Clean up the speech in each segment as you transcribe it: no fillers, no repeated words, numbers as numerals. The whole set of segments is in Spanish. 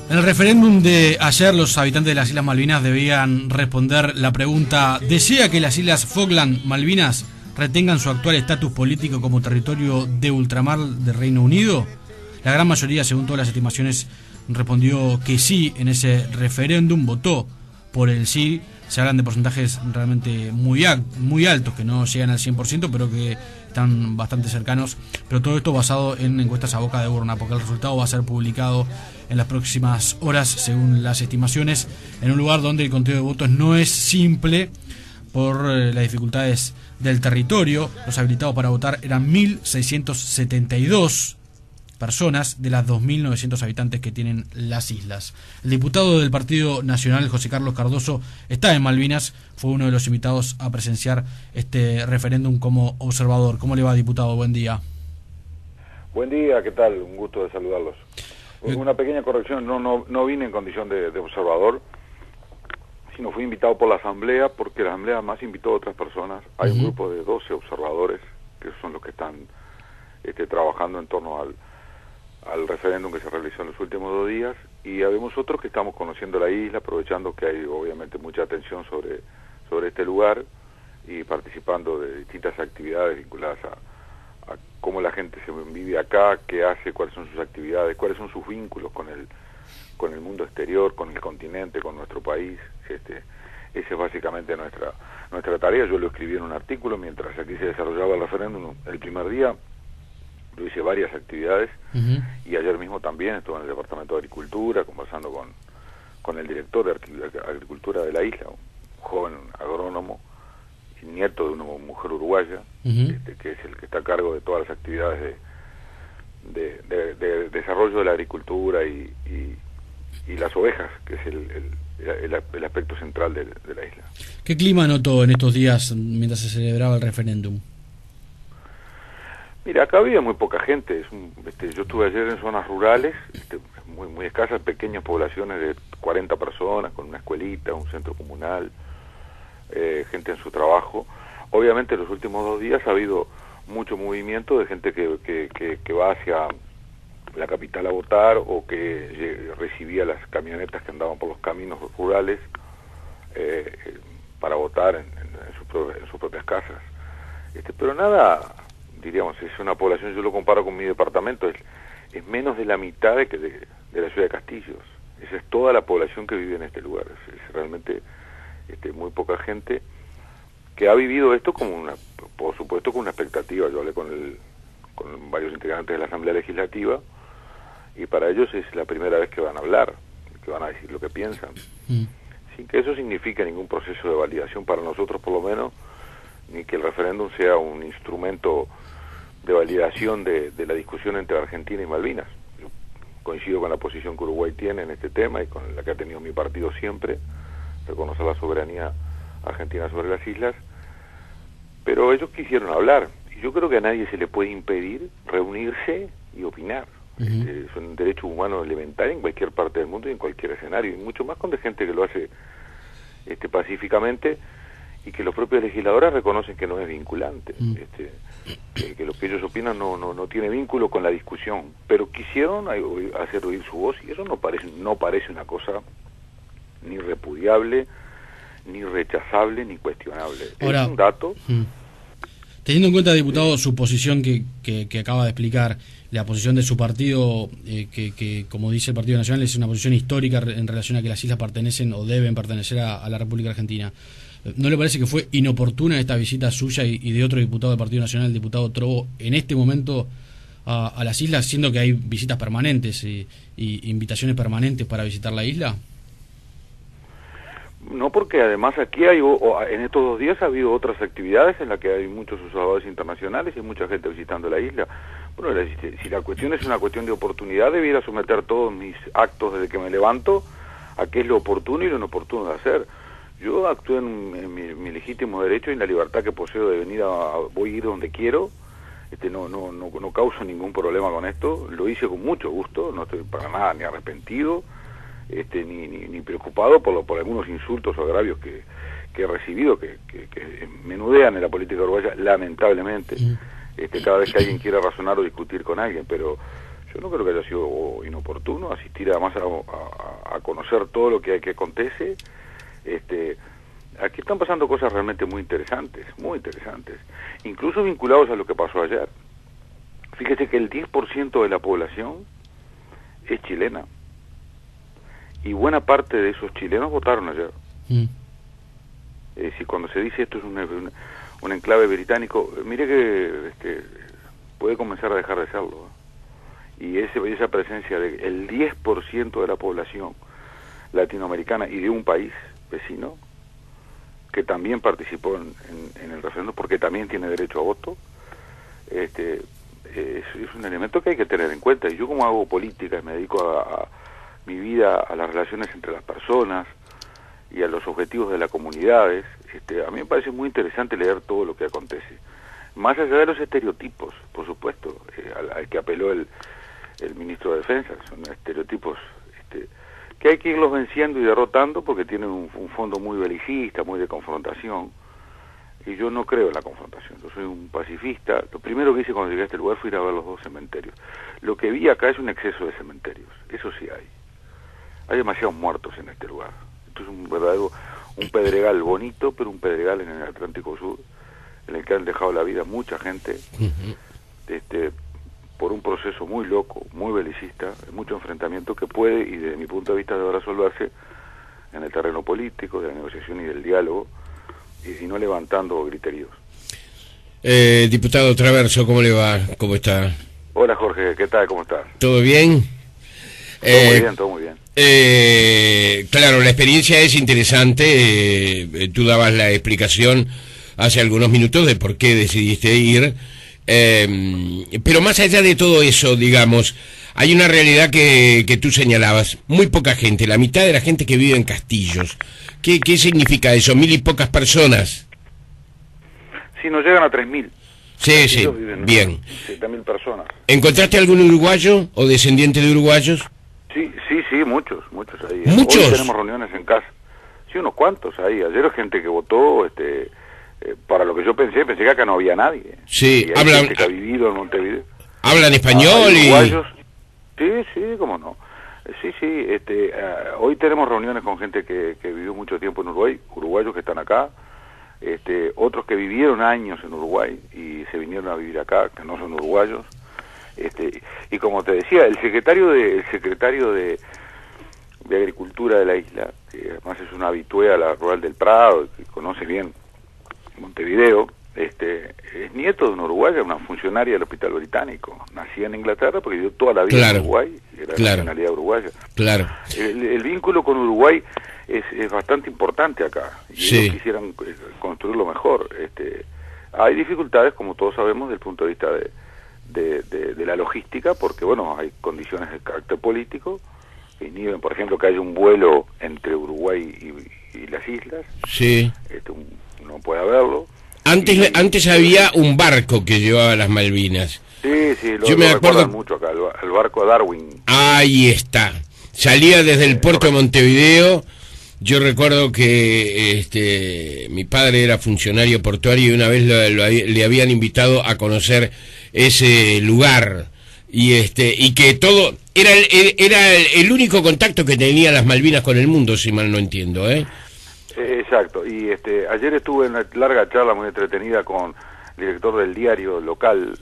En el referéndum de ayer, los habitantes de las Islas Malvinas debían responder la pregunta: ¿desea que las Islas Falkland Malvinas retengan su actual estatus político como territorio de ultramar del Reino Unido? La gran mayoría, según todas las estimaciones, respondió que sí en ese referéndum, votó por el sí. Se hablan de porcentajes realmente muy altos, que no llegan al 100%, pero que están bastante cercanos. Pero todo esto basado en encuestas a boca de urna, porque el resultado va a ser publicado en las próximas horas, según las estimaciones, en un lugar donde el conteo de votos no es simple por las dificultades del territorio. Los habilitados para votar eran 1.672 personas de las 2.900 habitantes que tienen las islas. El diputado del Partido Nacional, José Carlos Cardoso, está en Malvinas. Fue uno de los invitados a presenciar este referéndum como observador. ¿Cómo le va, diputado? Buen día. Buen día, ¿qué tal? Un gusto de saludarlos. Una pequeña corrección, no vine en condición de observador, sino fui invitado por la Asamblea, porque la Asamblea más invitó a otras personas. Hay un grupo de 12 observadores, que son los que están trabajando en torno al referéndum que se realizó en los últimos 2 días, y habemos otros que estamos conociendo la isla, aprovechando que hay obviamente mucha atención sobre este lugar, y participando de distintas actividades vinculadas a cómo la gente se vive acá, qué hace, cuáles son sus actividades, cuáles son sus vínculos con el mundo exterior, con el continente, con nuestro país. Esa es básicamente nuestra tarea. Yo lo escribí en un artículo mientras aquí se desarrollaba el referéndum el primer día. Yo hice varias actividades, y ayer mismo también estuve en el Departamento de Agricultura conversando con el director de Agricultura de la isla, un joven agrónomo y nieto de una mujer uruguaya, que es el que está a cargo de todas las actividades de desarrollo de la agricultura y las ovejas, que es el aspecto central de la isla. ¿Qué clima notó en estos días mientras se celebraba el referéndum? Mira, acá había muy poca gente. Yo estuve ayer en zonas rurales, muy escasas, pequeñas poblaciones de 40 personas, con una escuelita, un centro comunal, gente en su trabajo. Obviamente en los últimos 2 días ha habido mucho movimiento de gente que va hacia la capital a votar, o que recibía las camionetas que andaban por los caminos rurales para votar en sus propias casas. Pero nada, diríamos, es una población, yo lo comparo con mi departamento, es menos de la mitad de la ciudad de Castillos. Esa es toda la población que vive en este lugar. Es realmente muy poca gente que ha vivido esto por supuesto, con una expectativa. Yo hablé con varios integrantes de la Asamblea Legislativa, y para ellos es la primera vez que van a hablar, que van a decir lo que piensan, sin que eso signifique ningún proceso de validación para nosotros, por lo menos, ni que el referéndum sea un instrumento de validación de la discusión entre Argentina y Malvinas. Yo coincido con la posición que Uruguay tiene en este tema, y con la que ha tenido mi partido siempre, reconocer la soberanía argentina sobre las islas, pero ellos quisieron hablar, y yo creo que a nadie se le puede impedir reunirse y opinar. Es un derecho humano elemental en cualquier parte del mundo y en cualquier escenario, y mucho más cuando hay gente que lo hace pacíficamente, y que los propios legisladores reconocen que no es vinculante, que lo que ellos opinan no tiene vínculo con la discusión, pero quisieron hacer oír su voz, y eso no parece una cosa ni repudiable, ni rechazable, ni cuestionable. Ahora, es un dato. Teniendo en cuenta, diputado, su posición que acaba de explicar, la posición de su partido, que como dice el Partido Nacional, es una posición histórica en relación a que las islas pertenecen o deben pertenecer a la República Argentina, ¿no le parece que fue inoportuna esta visita suya y de otro diputado del Partido Nacional, el diputado Trovo, en este momento a las islas, siendo que hay visitas permanentes y invitaciones permanentes para visitar la isla? No, porque además aquí en estos 2 días ha habido otras actividades en las que hay muchos observadores internacionales y mucha gente visitando la isla. Bueno, si la cuestión es una cuestión de oportunidad, debiera someter todos mis actos desde que me levanto a qué es lo oportuno y lo inoportuno de hacer. Yo actúo en mi legítimo derecho y en la libertad que poseo de venir voy a ir donde quiero. No causo ningún problema con esto. Lo hice con mucho gusto, no estoy para nada ni arrepentido, ni preocupado por algunos insultos o agravios que he recibido, que menudean en la política uruguaya, lamentablemente. Cada vez que alguien quiera razonar o discutir con alguien, pero Yo no creo que haya sido inoportuno asistir además a conocer todo lo que acontece. Aquí están pasando cosas realmente muy interesantes, incluso vinculados a lo que pasó ayer. Fíjese que el 10% de la población es chilena, y buena parte de esos chilenos votaron ayer. Es decir, cuando se dice esto es un enclave británico, mire que puede comenzar a dejar de serlo. Y esa presencia del 10% de la población latinoamericana y de un país vecino, que también participó en el referéndum, porque también tiene derecho a voto, es un elemento que hay que tener en cuenta. Y yo, como hago política, me dedico a mi vida a las relaciones entre las personas y a los objetivos de las comunidades, a mí me parece muy interesante leer todo lo que acontece, más allá de los estereotipos, por supuesto, al que apeló el ministro de Defensa. Son estereotipos que hay que irlos venciendo y derrotando, porque tienen un fondo muy belicista, muy de confrontación, y yo no creo en la confrontación. Yo soy un pacifista. Lo primero que hice cuando llegué a este lugar fue ir a ver los 2 cementerios. Lo que vi acá es un exceso de cementerios, eso sí hay demasiados muertos en este lugar. Esto es un pedregal bonito, pero un pedregal en el Atlántico Sur, en el que han dejado la vida mucha gente, por un proceso muy loco, muy belicista, mucho enfrentamiento que puede, y desde mi punto de vista debe resolverse en el terreno político, de la negociación y del diálogo, y no levantando griteríos. Diputado Traverso, ¿cómo le va? ¿Cómo está? Hola Jorge, ¿qué tal? ¿Cómo estás? ¿Todo bien? Todo muy bien. Claro, la experiencia es interesante. Tú dabas la explicación hace algunos minutos de por qué decidiste ir. Pero más allá de todo eso, digamos, hay una realidad que tú señalabas. Muy poca gente, la mitad de la gente que vive en Castillos. ¿Qué significa eso? 1000 y pocas personas. Sí, nos llegan a 3000. Sí, bien. 7000 personas. ¿Encontraste algún uruguayo o descendiente de uruguayos? Sí, muchos ahí. ¿Muchos? Hoy tenemos reuniones en casa. Sí, unos cuantos ahí. Ayer hay gente que votó, para lo que yo pensé que acá no había nadie. Sí, hablan, gente que ha vivido en Montevideo. ¿Hablan español y...? Uruguayos. Sí, cómo no. Sí, hoy tenemos reuniones con gente que vivió mucho tiempo en Uruguay, uruguayos que están acá, otros que vivieron años en Uruguay y se vinieron a vivir acá, que no son uruguayos. Y como te decía, el secretario de Agricultura de la isla, que además es un habitué a la Rural del Prado, que conoce bien Montevideo, es nieto de una uruguaya, una funcionaria del Hospital Británico, nacida en Inglaterra porque vivió toda la vida en Uruguay, y era de nacionalidad uruguaya. Claro. El vínculo con Uruguay es bastante importante acá, y ellos quisieran construirlo mejor. Hay dificultades, como todos sabemos, desde el punto de vista de la logística, porque bueno, hay condiciones de carácter político que inhiben, por ejemplo, que haya un vuelo entre Uruguay y las islas. Sí. No puede haberlo. Antes había un barco que llevaba las Malvinas. Sí, yo me acuerdo mucho acá, el barco Darwin. Ahí está. Salía desde el puerto de Montevideo. Yo recuerdo que mi padre era funcionario portuario y una vez le habían invitado a conocer ese lugar, y que todo era el único contacto que tenían las Malvinas con el mundo, si mal no entiendo, Exacto. Y ayer estuve en una larga charla muy entretenida con el director del diario local,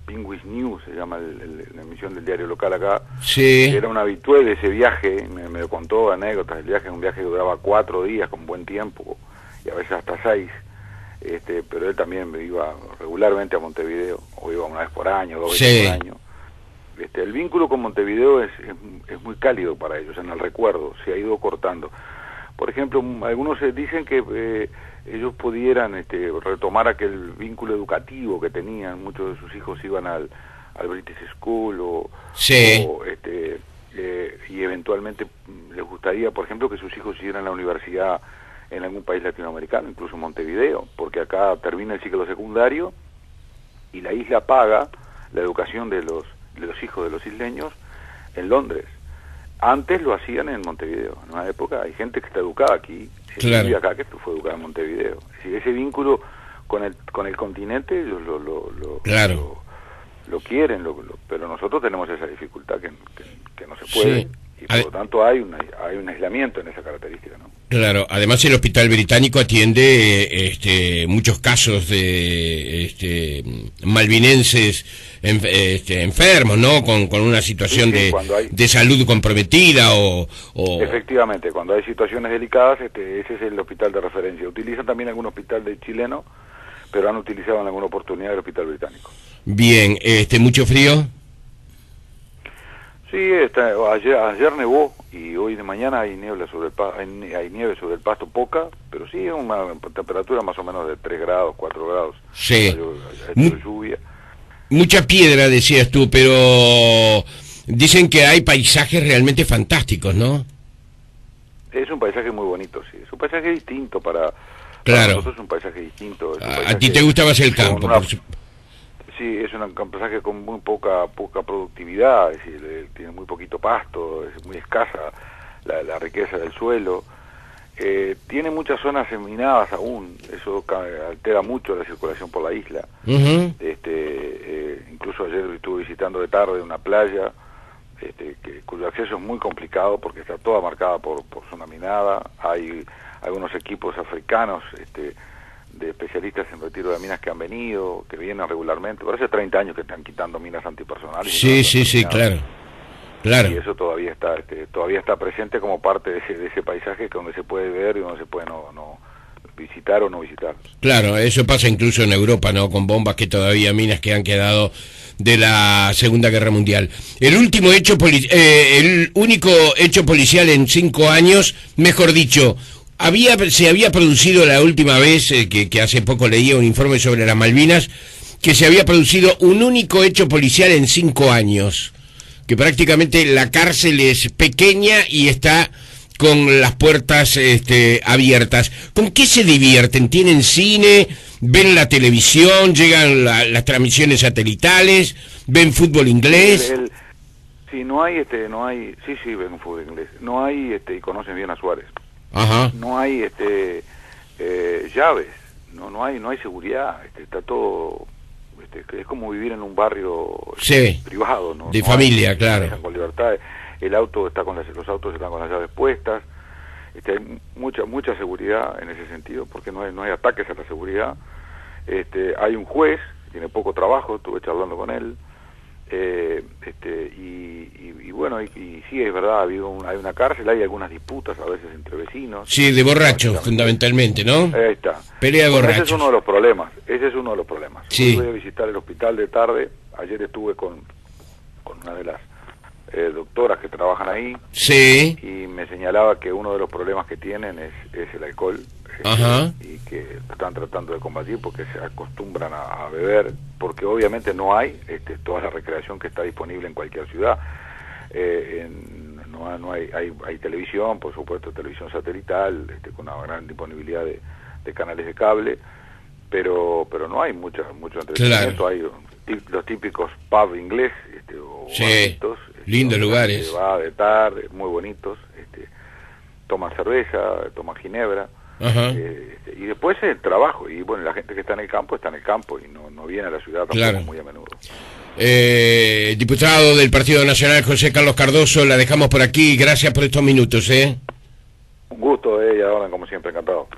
Penguins News se llama la emisión del diario local acá. Sí. Era un habitué de ese viaje, me contó anécdotas del viaje, un viaje que duraba 4 días con buen tiempo y a veces hasta 6. Pero él también iba regularmente a Montevideo, o iba una vez por año, 2 veces por año. El vínculo con Montevideo es muy cálido para ellos, en el recuerdo, se ha ido cortando. Por ejemplo, algunos dicen que ellos pudieran retomar aquel vínculo educativo que tenían. Muchos de sus hijos iban al British School y eventualmente les gustaría, por ejemplo, que sus hijos siguieran la universidad en algún país latinoamericano, incluso Montevideo, porque acá termina el ciclo secundario y la isla paga la educación de los hijos de los isleños en Londres. Antes lo hacían en Montevideo. En una época hay gente que está educada aquí, vive acá, que fue educada en Montevideo. Es decir, ese vínculo con el continente ellos lo quieren, pero nosotros tenemos esa dificultad que no se puede, Sí. y por lo tanto hay un aislamiento en esa característica, ¿no? Claro, además el Hospital Británico atiende muchos casos de malvinenses enfermos, ¿no? Con una situación Sí, de salud comprometida o... Efectivamente, cuando hay situaciones delicadas, ese es el hospital de referencia. Utilizan también algún hospital de chileno, pero han utilizado en alguna oportunidad el Hospital Británico. Bien, ¿mucho frío? Sí, ayer nevó y hoy de mañana hay niebla hay nieve sobre el pasto, poca, pero sí una temperatura más o menos de 3 grados, 4 grados. Sí. Ha hecho lluvia. Mucha piedra, decías tú, pero dicen que hay paisajes realmente fantásticos, ¿no? Es un paisaje muy bonito, sí. Es un paisaje distinto para nosotros, es un paisaje distinto. Es un A paisaje ti te gusta más el campo. Sí, es un paisaje con muy poca productividad, es decir, tiene muy poquito pasto, es muy escasa la riqueza del suelo. Tiene muchas zonas minadas aún, eso altera mucho la circulación por la isla. Uh-huh. Incluso ayer estuve visitando de tarde una playa cuyo acceso es muy complicado porque está toda marcada por zona minada. Hay algunos equipos africanos de especialistas en retiro de minas que han venido, que vienen regularmente. Por hace 30 años que están quitando minas antipersonales. Sí, claro. Y eso todavía está presente como parte de ese paisaje que donde se puede ver y donde se puede no visitar o no visitar. Claro, eso pasa incluso en Europa, ¿no? Con bombas minas que han quedado de la Segunda Guerra Mundial. El único hecho policial en 5 años, mejor dicho, se había producido la última vez, que hace poco leía un informe sobre las Malvinas, que se había producido un único hecho policial en 5 años, que prácticamente la cárcel es pequeña y está con las puertas abiertas. ¿Con qué se divierten? ¿Tienen cine? ¿Ven la televisión? ¿Llegan las transmisiones satelitales? ¿Ven fútbol inglés? Sí, sí, ven fútbol inglés. No hay, y conocen bien a Suárez. Ajá. No hay llaves, no hay seguridad, está todo, es como vivir en un barrio privado, ¿no? De familia, claro. Con libertad, los autos están con las llaves puestas, hay mucha seguridad en ese sentido, porque no hay ataques a la seguridad. Hay un juez, tiene poco trabajo, estuve charlando con él. Y bueno, y sí, es verdad, hay una cárcel, hay algunas disputas a veces entre vecinos. Sí, de borrachos, fundamentalmente, ¿no? Ahí está. Pelea de borrachos. Ese es uno de los problemas, Sí. Hoy voy a visitar el hospital de tarde, ayer estuve con una de las doctoras que trabajan ahí. Sí. Y me señalaba que uno de los problemas que tienen es el alcohol. Ajá. Y que están tratando de combatir porque se acostumbran a beber, porque obviamente no hay toda la recreación que está disponible en cualquier ciudad. No hay televisión, por supuesto, televisión satelital, con una gran disponibilidad de canales de cable, pero no hay mucho entretenimiento. Claro. Hay los típicos pub inglés, sí, bonitos, lindos lugares. Va de tarde, muy bonitos, toman cerveza, toman ginebra. Ajá. Y después el trabajo, y bueno, la gente que está en el campo y no viene a la ciudad tampoco, claro, muy a menudo. Diputado del Partido Nacional, José Carlos Cardoso, la dejamos por aquí. Gracias por estos minutos. Un gusto, y ahora como siempre, encantado.